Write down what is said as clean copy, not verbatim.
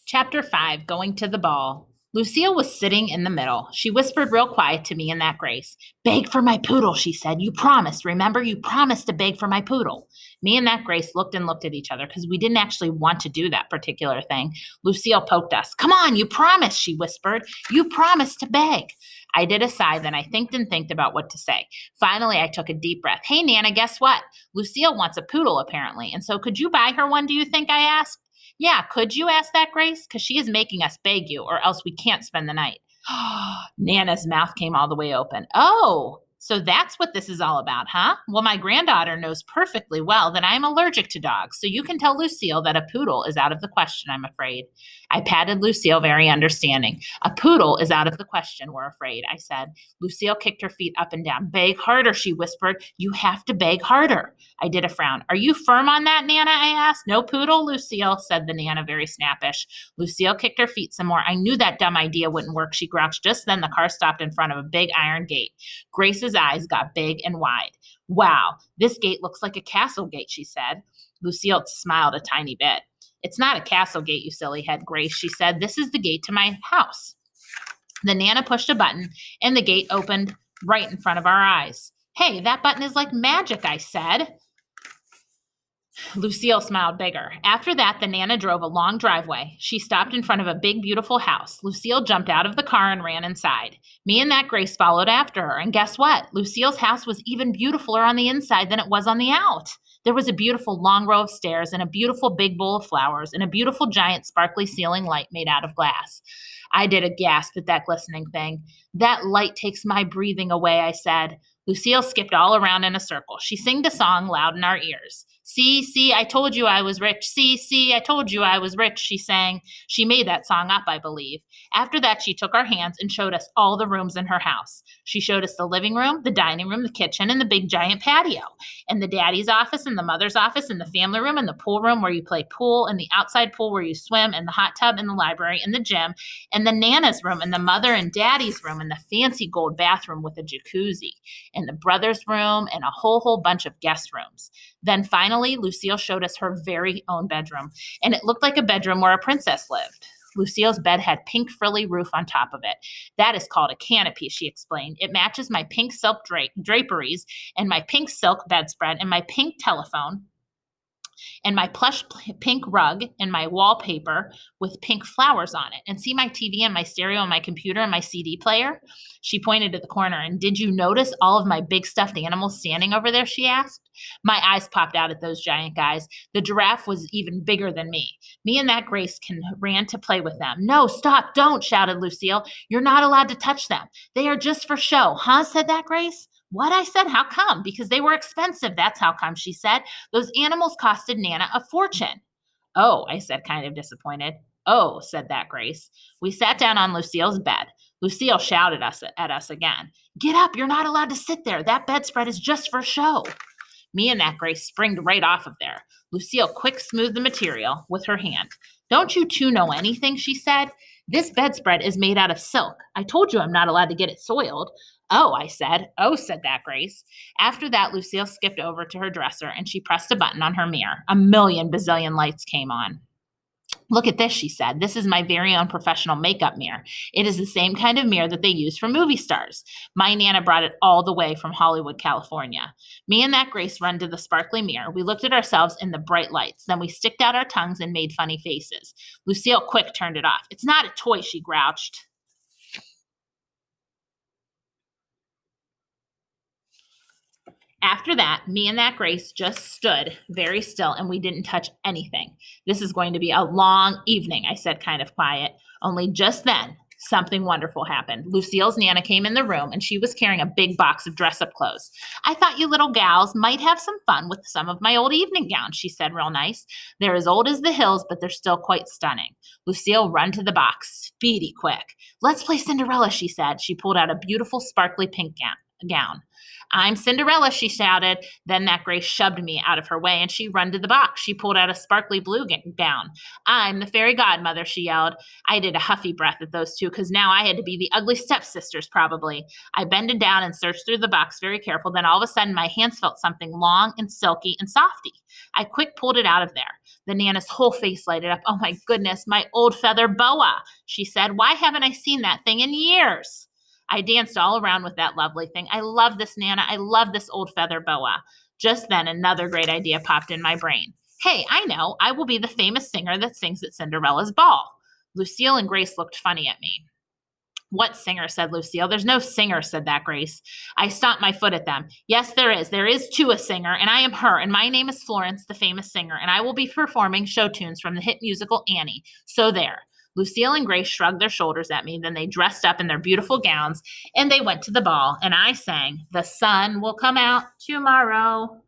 Chapter 5, Going to the Ball. Lucille was sitting in the middle. She whispered real quiet to me and that Grace. Beg for my poodle, she said. You promised, remember? You promised to beg for my poodle. Me and that Grace looked at each other because we didn't actually want to do that particular thing. Lucille poked us. Come on, you promised, she whispered. You promised to beg. I did a sigh, then I thinked about what to say. Finally, I took a deep breath. Hey, Nana, guess what? Lucille wants a poodle, apparently. And so could you buy her one, do you think? I asked. Yeah, could you ask that, Grace? Because she is making us beg you, or else we can't spend the night. Nana's mouth came all the way open. Oh, so that's what this is all about, huh? Well, my granddaughter knows perfectly well that I am allergic to dogs, so you can tell Lucille that a poodle is out of the question, I'm afraid. I patted Lucille, very understanding. A poodle is out of the question, we're afraid, I said. Lucille kicked her feet up and down. Beg harder, she whispered. You have to beg harder. I did a frown. Are you firm on that, Nana? I asked. No poodle, Lucille, said the Nana, very snappish. Lucille kicked her feet some more. I knew that dumb idea wouldn't work, she grouched. Just then the car stopped in front of a big iron gate. Grace's eyes got big and wide. Wow, this gate looks like a castle gate, she said. Lucille smiled a tiny bit. It's not a castle gate, you silly head, Grace, she said. This is the gate to my house. The Nana pushed a button, and the gate opened right in front of our eyes. Hey, that button is like magic, I said. Lucille smiled bigger. After that, the Nana drove a long driveway. She stopped in front of a big, beautiful house. Lucille jumped out of the car and ran inside. Me and that Grace followed after her. And guess what? Lucille's house was even beautifuler on the inside than it was on the out. There was a beautiful long row of stairs and a beautiful big bowl of flowers and a beautiful giant sparkly ceiling light made out of glass. I did a gasp at that glistening thing. That light takes my breathing away, I said. Lucille skipped all around in a circle. She sang a song loud in our ears. See, I told you I was rich. See, I told you I was rich, she sang. She made that song up, I believe. After that, she took our hands and showed us all the rooms in her house. She showed us the living room, the dining room, the kitchen, and the big giant patio, and the daddy's office, and the mother's office, and the family room, and the pool room where you play pool, and the outside pool where you swim, and the hot tub, and the library, and the gym, and the Nana's room, and the mother and daddy's room, and the fancy gold bathroom with a jacuzzi, and the brother's room, and a whole bunch of guest rooms. Then finally, Lucille showed us her very own bedroom, and it looked like a bedroom where a princess lived. Lucille's bed had pink frilly roof on top of it. That is called a canopy, she explained. It matches my pink silk draperies and my pink silk bedspread and my pink telephone and my plush pink rug and my wallpaper with pink flowers on it. And see my TV and my stereo and my computer and my CD player? She pointed to the corner. And did you notice all of my big stuffed animals standing over there, she asked. My eyes popped out at those giant guys. The giraffe was even bigger than me. Me and that Grace ran to play with them. No, stop, don't, shouted Lucille. You're not allowed to touch them. They are just for show, huh, said that Grace. What? I said, how come? Because they were expensive. That's how come, she said. Those animals costed Nana a fortune. Oh, I said, kind of disappointed. Oh, said that Grace. We sat down on Lucille's bed. Lucille shouted at us again. Get up, you're not allowed to sit there. That bedspread is just for show. Me and that Grace springed right off of there. Lucille quick smoothed the material with her hand. Don't you two know anything, she said. This bedspread is made out of silk. I told you I'm not allowed to get it soiled. Oh, I said. Oh, said that Grace. After that, Lucille skipped over to her dresser and she pressed a button on her mirror. A million bazillion lights came on. Look at this, she said. This is my very own professional makeup mirror. It is the same kind of mirror that they use for movie stars. My Nana brought it all the way from Hollywood, California. Me and that Grace run to the sparkly mirror. We looked at ourselves in the bright lights. Then we sticked out our tongues and made funny faces. Lucille quick turned it off. It's not a toy, she grouched. After that, me and that Grace just stood very still and we didn't touch anything. This is going to be a long evening, I said, kind of quiet. Only just then, something wonderful happened. Lucille's Nana came in the room and she was carrying a big box of dress-up clothes. I thought you little gals might have some fun with some of my old evening gowns, she said real nice. They're as old as the hills, but they're still quite stunning. Lucille ran to the box, speedy quick. Let's play Cinderella, she said. She pulled out a beautiful sparkly pink gown. gown. I'm Cinderella, she shouted. Then that Grace shoved me out of her way and she run to the box. She pulled out a sparkly blue gown. I'm the fairy godmother, she yelled. I did a huffy breath at those two because now I had to be the ugly stepsisters, probably. I bended down and searched through the box very careful. Then all of a sudden, my hands felt something long and silky and softy. I quick pulled it out of there. The Nana's whole face lighted up. Oh my goodness, my old feather boa, she said. Why haven't I seen that thing in years? I danced all around with that lovely thing. I love this, Nana. I love this old feather boa. Just then, another great idea popped in my brain. Hey, I know. I will be the famous singer that sings at Cinderella's ball. Lucille and Grace looked funny at me. What singer? Said Lucille. There's no singer, said that Grace. I stomped my foot at them. Yes, there is. There is too a singer, and I am her, and my name is Florence, the famous singer, and I will be performing show tunes from the hit musical Annie. So there. Lucille and Grace shrugged their shoulders at me. Then they dressed up in their beautiful gowns, and they went to the ball, and I sang, "The sun will come out tomorrow."